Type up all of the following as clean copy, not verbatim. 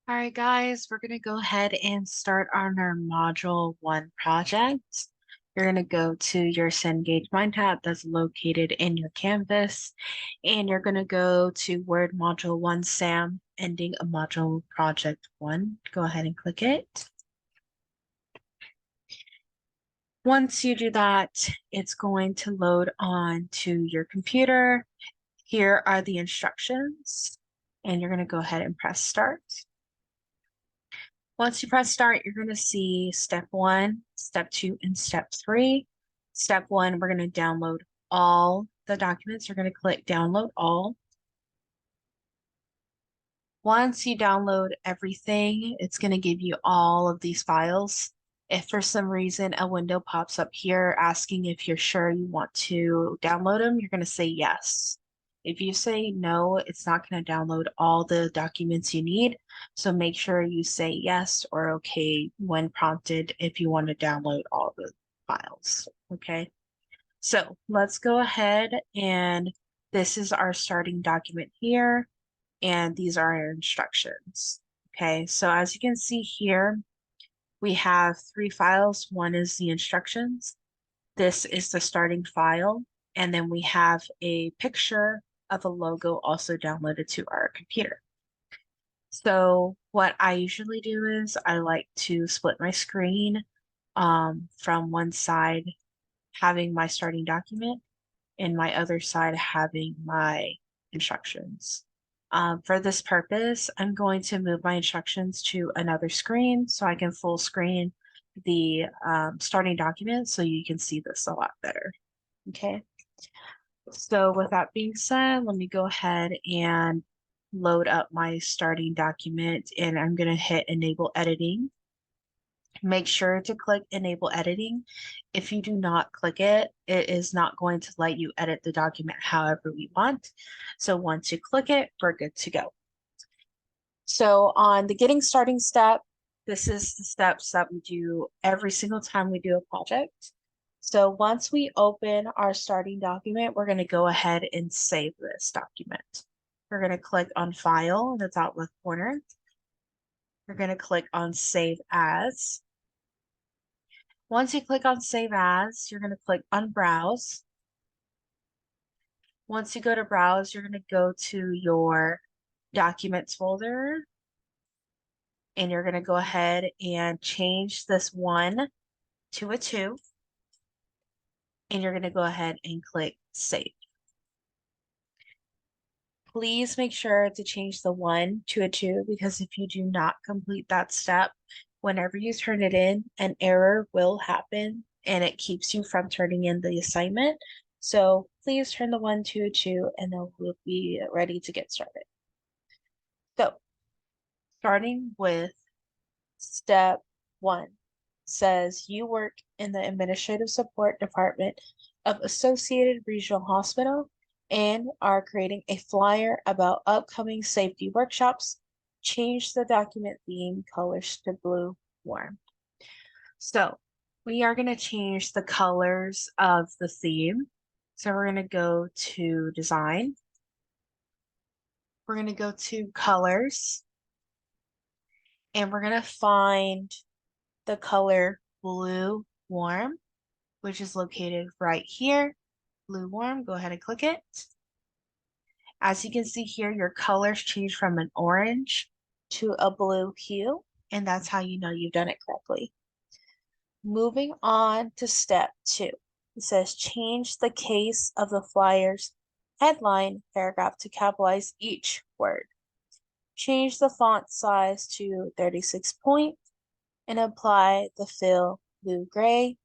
All right, guys, we're going to go ahead and start on our Module 1 project. You're going to go to your Cengage MindTap that's located in your Canvas, and you're going to go to Word Module 1 SAM, ending a Module Project 1. Go ahead and click it. Once you do that, it's going to load on to your computer. Here are the instructions, and you're going to go ahead and press Start. Once you press start, you're going to see step 1, step 2, and step 3. Step 1, we're going to download all the documents. You're going to click download all. Once you download everything, it's going to give you all of these files. If for some reason a window pops up here asking if you're sure you want to download them, you're going to say yes. If you say no, it's not going to download all the documents you need. So make sure you say yes or okay when prompted if you want to download all the files. Okay. So let's go ahead, and this is our starting document here, and these are our instructions. Okay. So as you can see here, we have 3 files. One is the instructions. This is the starting file. And then we have a picture of a logo also downloaded to our computer. So what I usually do is I like to split my screen from one side having my starting document and my other side having my instructions. For this purpose, I'm going to move my instructions to another screen so I can full screen the starting document so you can see this a lot better. Okay. So with that being said, let me go ahead and load up my starting document, and I'm going to hit enable editing. Make sure to click enable editing. If you do not click it, it is not going to let you edit the document however we want. So once you click it, we're good to go. So on the getting starting step, this is the steps that we do every single time we do a project. So once we open our starting document, we're going to go ahead and save this document. We're going to click on File in the top left corner. We're going to click on Save As. Once you click on Save As, you're going to click on Browse. Once you go to Browse, you're going to go to your Documents folder, and you're going to go ahead and change this 1 to a 2, and you're going to go ahead and click Save. Please make sure to change the 1 to a 2, because if you do not complete that step, whenever you turn it in, an error will happen and it keeps you from turning in the assignment. So please turn the 1 to a 2, and then we'll be ready to get started. So starting with step 1 says you work in the administrative support department of Associated Regional Hospital and are creating a flyer about upcoming safety workshops. Change the document theme colors to blue warm. So we are going to change the colors of the theme. So we're going to go to design. We're going to go to colors, and we're going to find the color blue warm, which is located right here. Blue warm, go ahead and click it. As you can see here, your colors change from an orange to a blue hue, and that's how you know you've done it correctly. Moving on to step 2. It says change the case of the flyer's headline paragraph to capitalize each word. Change the font size to 36 point and apply the fill blue-gray,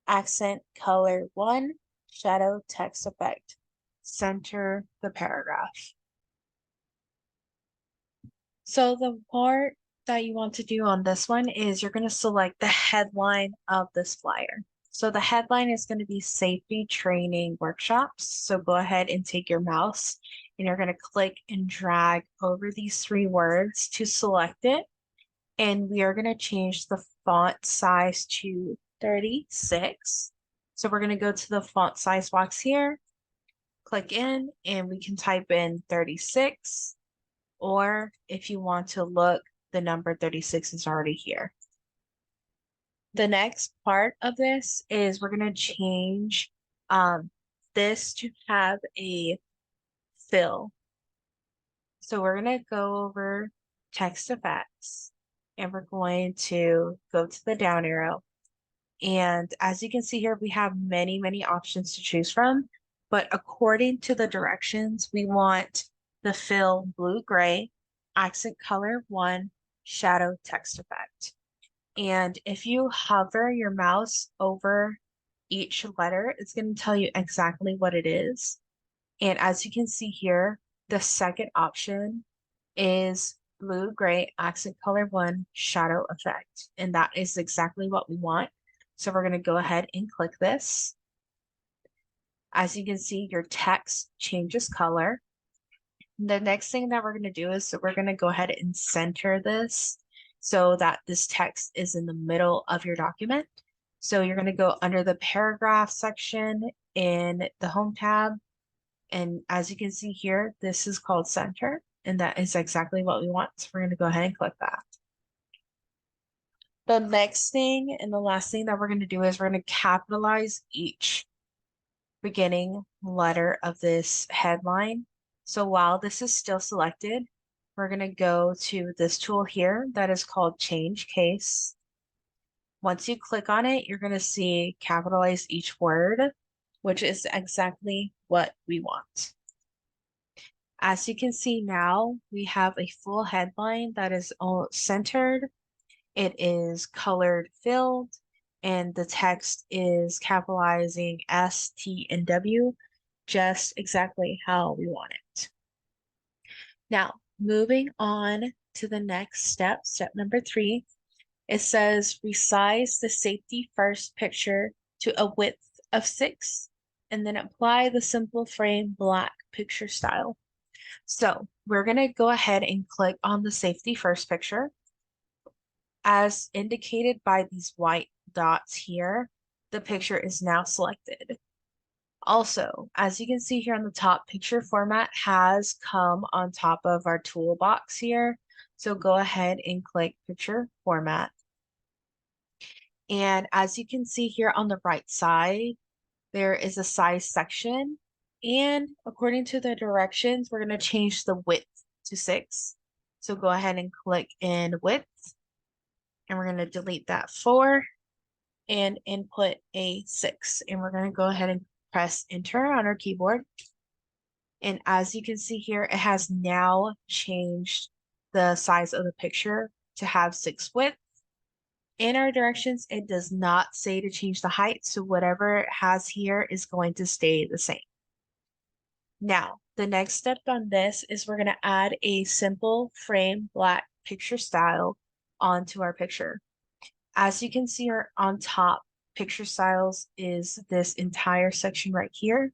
accent color 1, shadow text effect. Center the paragraph. So the part that you want to do on this one is you're going to select the headline of this flyer. So the headline is going to be safety training workshops. So go ahead and take your mouse, and you're going to click and drag over these 3 words to select it. And we are going to change the font size to 36. So we're going to go to the font size box here, click in, and we can type in 36. Or if you want to look the number 36 is already here. The next part of this is we're going to change this to have a fill. So we're going to go over text effects and we're going to go to the down arrow. And as you can see here, we have many, many options to choose from. But according to the directions, we want the fill blue-gray, accent color 1, shadow text effect. And if you hover your mouse over each letter, it's going to tell you exactly what it is. And as you can see here, the second option is blue-gray accent color 1 shadow effect. And that is exactly what we want. So we're going to go ahead and click this. As you can see, your text changes color. The next thing that we're going to do is we're going to go ahead and center this so that this text is in the middle of your document. So you're going to go under the paragraph section in the home tab. And as you can see here, this is called center. And that is exactly what we want. So we're going to go ahead and click that. The next thing and the last thing that we're going to do is we're going to capitalize each beginning letter of this headline. So while this is still selected, we're going to go to this tool here that is called Change Case. Once you click on it, you're going to see capitalize each word, which is exactly what we want. As you can see now, we have a full headline that is all centered. It is colored filled, and the text is capitalizing S, T, and W, just exactly how we want it. Now, moving on to the next step, step number 3, it says resize the safety first picture to a width of 6, and then apply the simple frame black picture style. So we're going to go ahead and click on the safety first picture. As indicated by these white dots here, the picture is now selected. Also, as you can see here on the top, picture format has come on top of our toolbox here. So go ahead and click picture format. And as you can see here on the right side, there is a size section. And according to the directions, we're going to change the width to 6. So go ahead and click in width. And we're going to delete that 4 and input a 6. And we're going to go ahead and press enter on our keyboard. And as you can see here, it has now changed the size of the picture to have 6 width. In our directions, it does not say to change the height. So whatever it has here is going to stay the same. Now, the next step on this is we're going to add a simple frame black picture style onto our picture. As you can see here on top, picture styles is this entire section right here.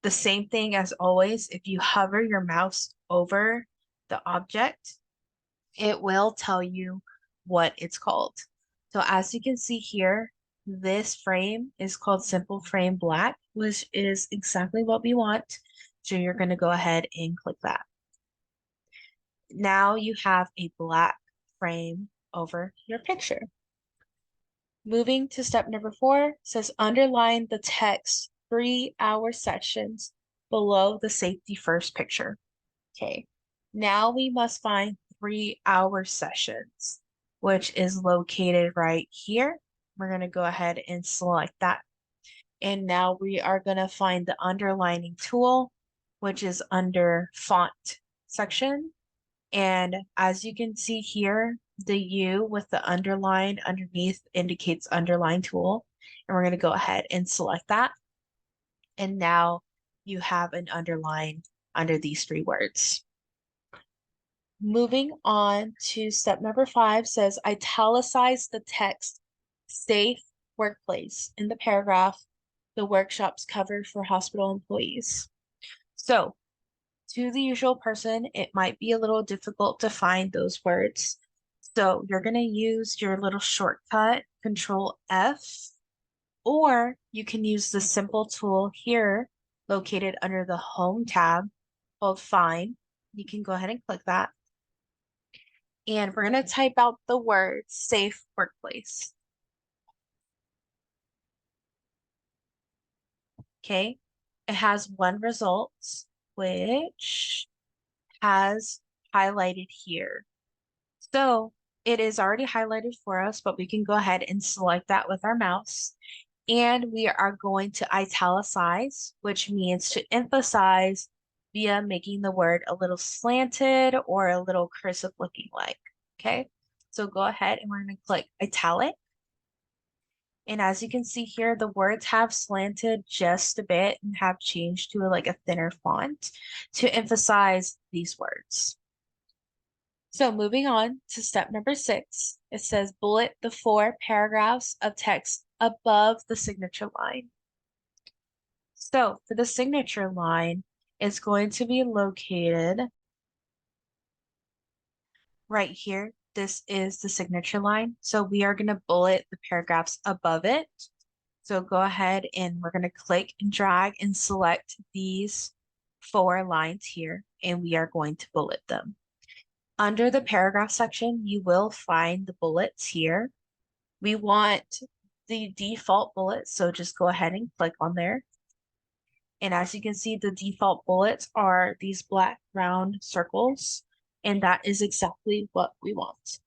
The same thing as always, if you hover your mouse over the object, it will tell you what it's called. So as you can see here, this frame is called Simple Frame Black, which is exactly what we want. So you're going to go ahead and click that. Now you have a black frame over your picture. Moving to step number 4, says underline the text 3-hour sessions below the safety first picture. Okay, now we must find 3-hour sessions, which is located right here. We're going to go ahead and select that. And now we are going to find the underlining tool, which is under font section. And as you can see here, the U with the underline underneath indicates underline tool. And we're going to go ahead and select that. And now you have an underline under these 3 words. Moving on to step number 5 says italicize the text safe workplace in the paragraph, the workshops covered for hospital employees. So to the usual person, it might be a little difficult to find those words. So you're going to use your little shortcut, Control F, or you can use the simple tool here located under the Home tab called Find. You can go ahead and click that. And we're going to type out the word safe workplace. Okay. It has one result, which has highlighted here. So it is already highlighted for us, but we can go ahead and select that with our mouse. And we are going to italicize, which means to emphasize via making the word a little slanted or a little cursive looking like. Okay, so go ahead and we're going to click italic. And as you can see here, the words have slanted just a bit and have changed to like a thinner font to emphasize these words. So moving on to step number 6, it says bullet the 4 paragraphs of text above the signature line. So for the signature line, it's going to be located right here. This is the signature line. So we are going to bullet the paragraphs above it. So go ahead and we're going to click and drag and select these 4 lines here, and we are going to bullet them. Under the paragraph section, you will find the bullets here. We want the default bullet, so just go ahead and click on there. And as you can see, the default bullets are these black round circles, and that is exactly what we want.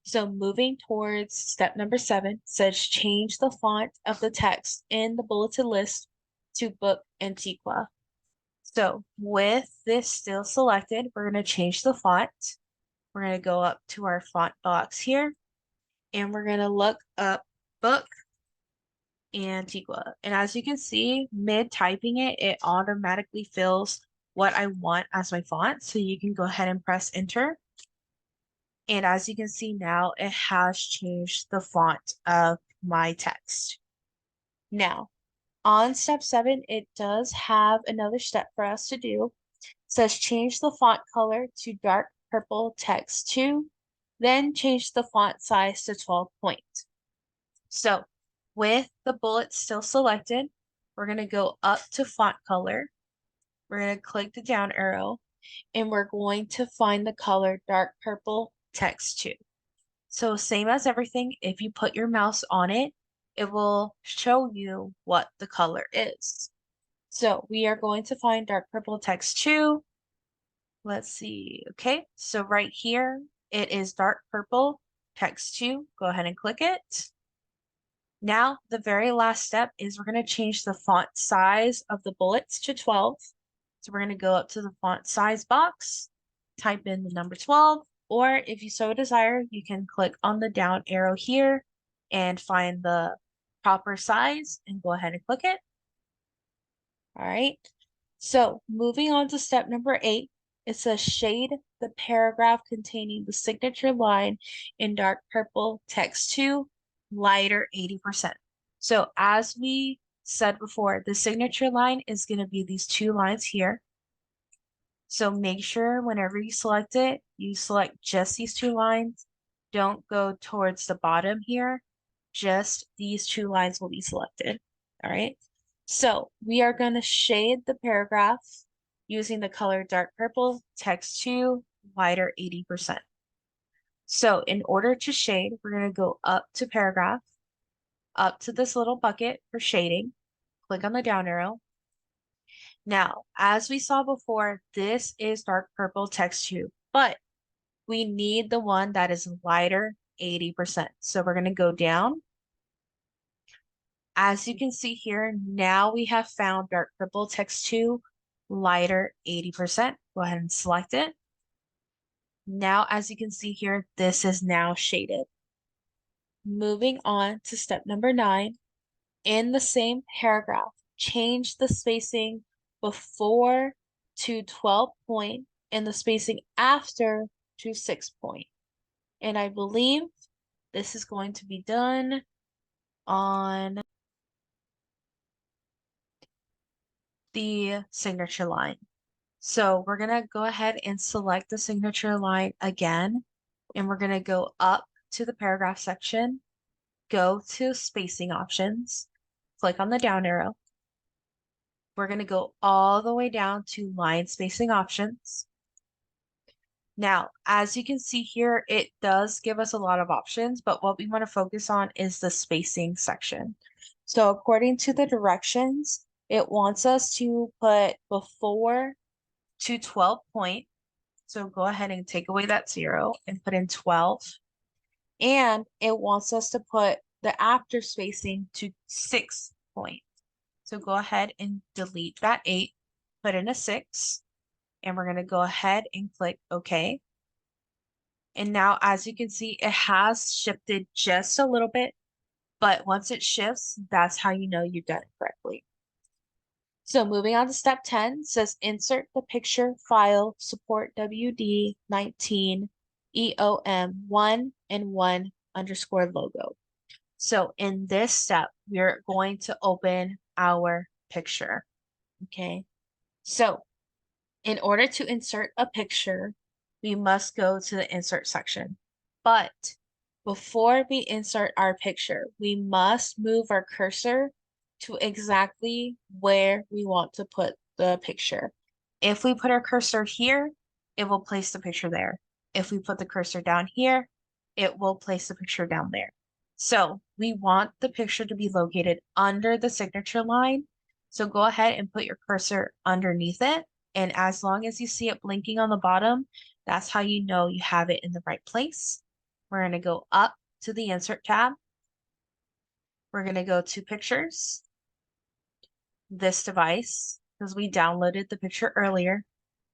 So moving towards step number 7 says change the font of the text in the bulleted list to Book Antiqua. So with this still selected, we're going to change the font. We're going to go up to our font box here, and we're going to look up Book Antigua. And as you can see, mid typing it, it automatically fills what I want as my font. So you can go ahead and press enter. And as you can see now, it has changed the font of my text. Now, on step 7, it does have another step for us to do. It says change the font color to dark purple text 2, then change the font size to 12 point. So with the bullets still selected, we're going to go up to font color. We're going to click the down arrow, and we're going to find the color dark purple text 2. So same as everything, if you put your mouse on it, it will show you what the color is. So we are going to find dark purple text 2. Let's see. Okay, so right here, it is dark purple text 2. Go ahead and click it. Now, the very last step is we're going to change the font size of the bullets to 12. So we're going to go up to the font size box, type in the number 12, or if you so desire, you can click on the down arrow here and find the proper size and go ahead and click it. All right. So moving on to step number 8, it says shade the paragraph containing the signature line in dark purple text 2, lighter 80%. So as we said before, the signature line is going to be these 2 lines here. So make sure whenever you select it, you select just these 2 lines. Don't go towards the bottom here. Just these 2 lines will be selected. All right. So we are going to shade the paragraph using the color dark purple, text 2, lighter 80%. So in order to shade, we're going to go up to paragraph, up to this little bucket for shading, click on the down arrow. Now, as we saw before, this is dark purple text 2, but we need the one that is lighter 80%. So we're going to go down. As you can see here, now we have found dark purple text 2, lighter 80%. Go ahead and select it. Now, as you can see here, this is now shaded. Moving on to step number 9, in the same paragraph, change the spacing before to 12 point and the spacing after to 6 point. And I believe this is going to be done on the signature line. So we're going to go ahead and select the signature line again, and we're going to go up to the paragraph section, go to spacing options, click on the down arrow. We're going to go all the way down to line spacing options. Now, as you can see here, it does give us a lot of options, but what we want to focus on is the spacing section. So according to the directions, it wants us to put before to 12 point. So go ahead and take away that 0 and put in 12. And it wants us to put the after spacing to 6 point. So go ahead and delete that 8, put in a 6, and we're going to go ahead and click OK. And now, as you can see, it has shifted just a little bit, but once it shifts, that's how you know you've done it correctly. So moving on to step 10 says insert the picture file support WD 19 EOM 1 and 1 underscore logo. So in this step, we're going to open our picture. Okay. So in order to insert a picture, we must go to the insert section. But before we insert our picture, we must move our cursor to exactly where we want to put the picture. If we put our cursor here, it will place the picture there. If we put the cursor down here, it will place the picture down there. So we want the picture to be located under the signature line. So go ahead and put your cursor underneath it. And as long as you see it blinking on the bottom, that's how you know you have it in the right place. We're going to go up to the Insert tab. We're going to go to Pictures, this device, because we downloaded the picture earlier.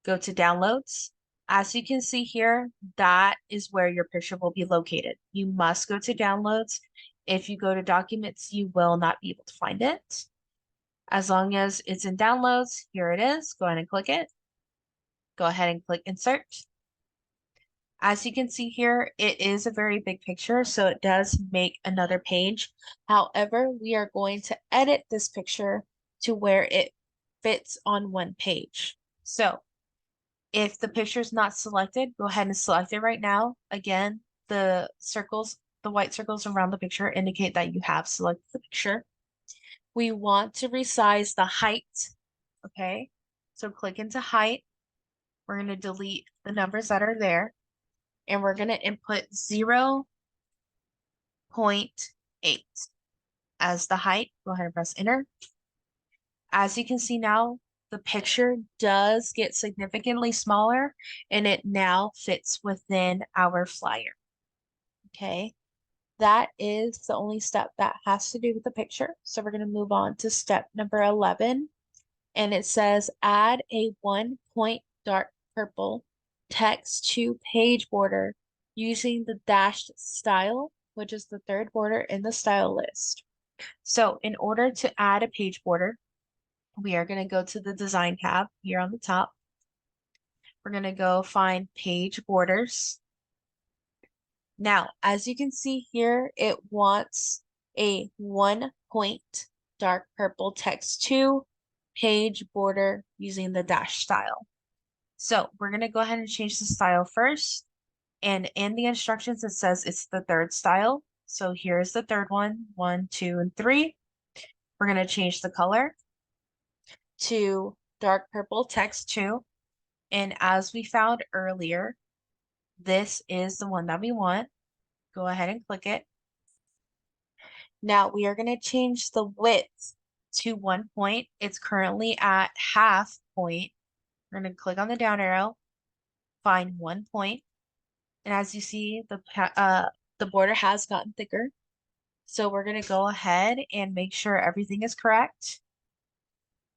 Go to Downloads. As you can see here, that is where your picture will be located. You must go to Downloads. If you go to Documents, you will not be able to find it. As long as it's in Downloads, here it is. Go ahead and click it. Go ahead and click Insert. As you can see here, it is a very big picture, so it does make another page. However, we are going to edit this picture to where it fits on one page. So if the picture is not selected, go ahead and select it right now. Again, the circles, the white circles around the picture indicate that you have selected the picture. We want to resize the height, okay? So click into height. We're going to delete the numbers that are there. And we're going to input 0.8 as the height. Go ahead and press enter. As you can see now, the picture does get significantly smaller and it now fits within our flyer. Okay, that is the only step that has to do with the picture. So we're going to move on to step number 11. And it says add a 1-point dark purple text to page border using the dashed style, which is the third border in the style list. So in order to add a page border, we are going to go to the Design tab here on the top. We're going to go find Page Borders. Now, as you can see here, it wants a 1-point dark purple text to page border using the dash style. So we're going to go ahead and change the style first. And in the instructions, it says it's the third style. So here's the third one, 1, 2, and 3. We're going to change the color to dark purple text 2. And as we found earlier, this is the one that we want. Go ahead and click it. Now we are going to change the width to 1 point. It's currently at half point. We're going to click on the down arrow, find 1 point. And as you see, the border has gotten thicker. So we're going to go ahead and make sure everything is correct.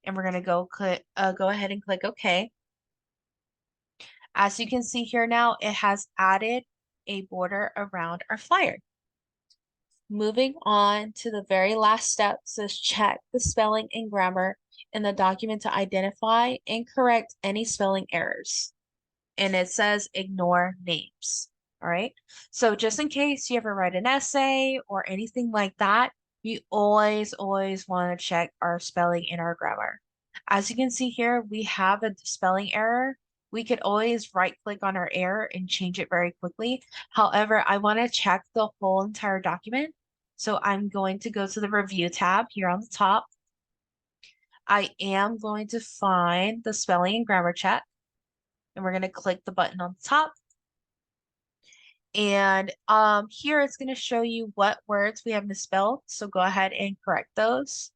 And we're going to go ahead and click OK. As you can see here now, it has added a border around our flyer. Moving on to the very last step says check the spelling and grammar in the document to identify and correct any spelling errors. And it says ignore names. All right. So just in case you ever write an essay or anything like that, we always want to check our spelling and our grammar. As you can see here, we have a spelling error. We could always right click on our error and change it very quickly. However, I want to check the whole entire document. So I'm going to go to the review tab here on the top. I am going to find the spelling and grammar check. and we're going to click the button on the top. And here it's going to show you what words we have misspelled. So go ahead and correct those.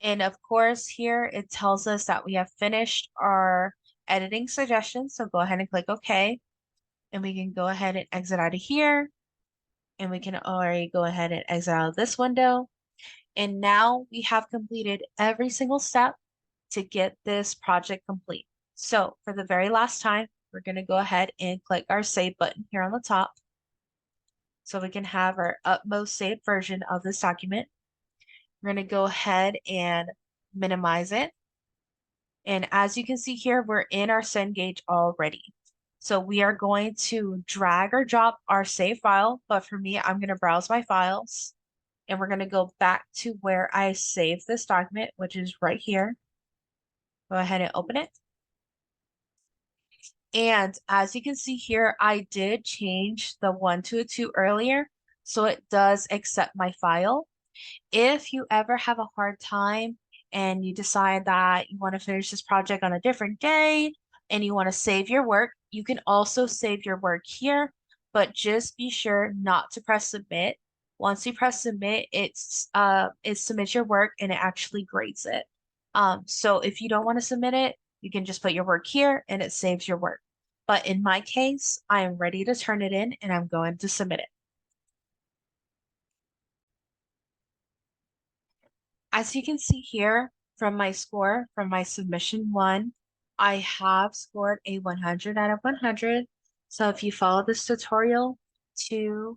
And of course, here it tells us that we have finished our editing suggestions. So go ahead and click OK. And we can go ahead and exit out of here. And we can already go ahead and exit out of this window. And now we have completed every single step to get this project complete. So for the very last time, we're going to go ahead and click our save button here on the top, so we can have our utmost saved version of this document. We're going to go ahead and minimize it. And as you can see here, we're in our Cengage already. So we are going to drag or drop our save file, but for me, I'm going to browse my files, and we're going to go back to where I saved this document, which is right here. Go ahead and open it. And as you can see here, I did change the 1 to a 2 earlier, so it does accept my file. If you ever have a hard time and you decide that you want to finish this project on a different day and you want to save your work, you can also save your work here, but just be sure not to press submit. Once you press submit, it submits your work and it actually grades it. So if you don't want to submit it, you can just put your work here and it saves your work. But in my case, I am ready to turn it in and I'm going to submit it. As you can see here from my score, from my submission 1, I have scored a 100 out of 100. So if you follow this tutorial to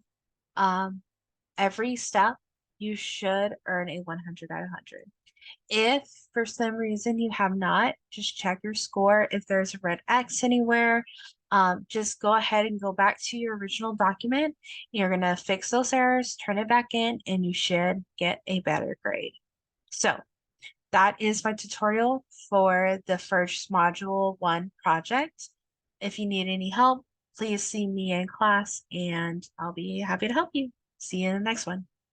every step, you should earn a 100 out of 100. If for some reason you have not, just check your score. If there's a red X anywhere, just go ahead and go back to your original document. You're going to fix those errors, turn it back in, and you should get a better grade. So that is my tutorial for the first module 1 project. If you need any help, please see me in class and I'll be happy to help you. See you in the next one.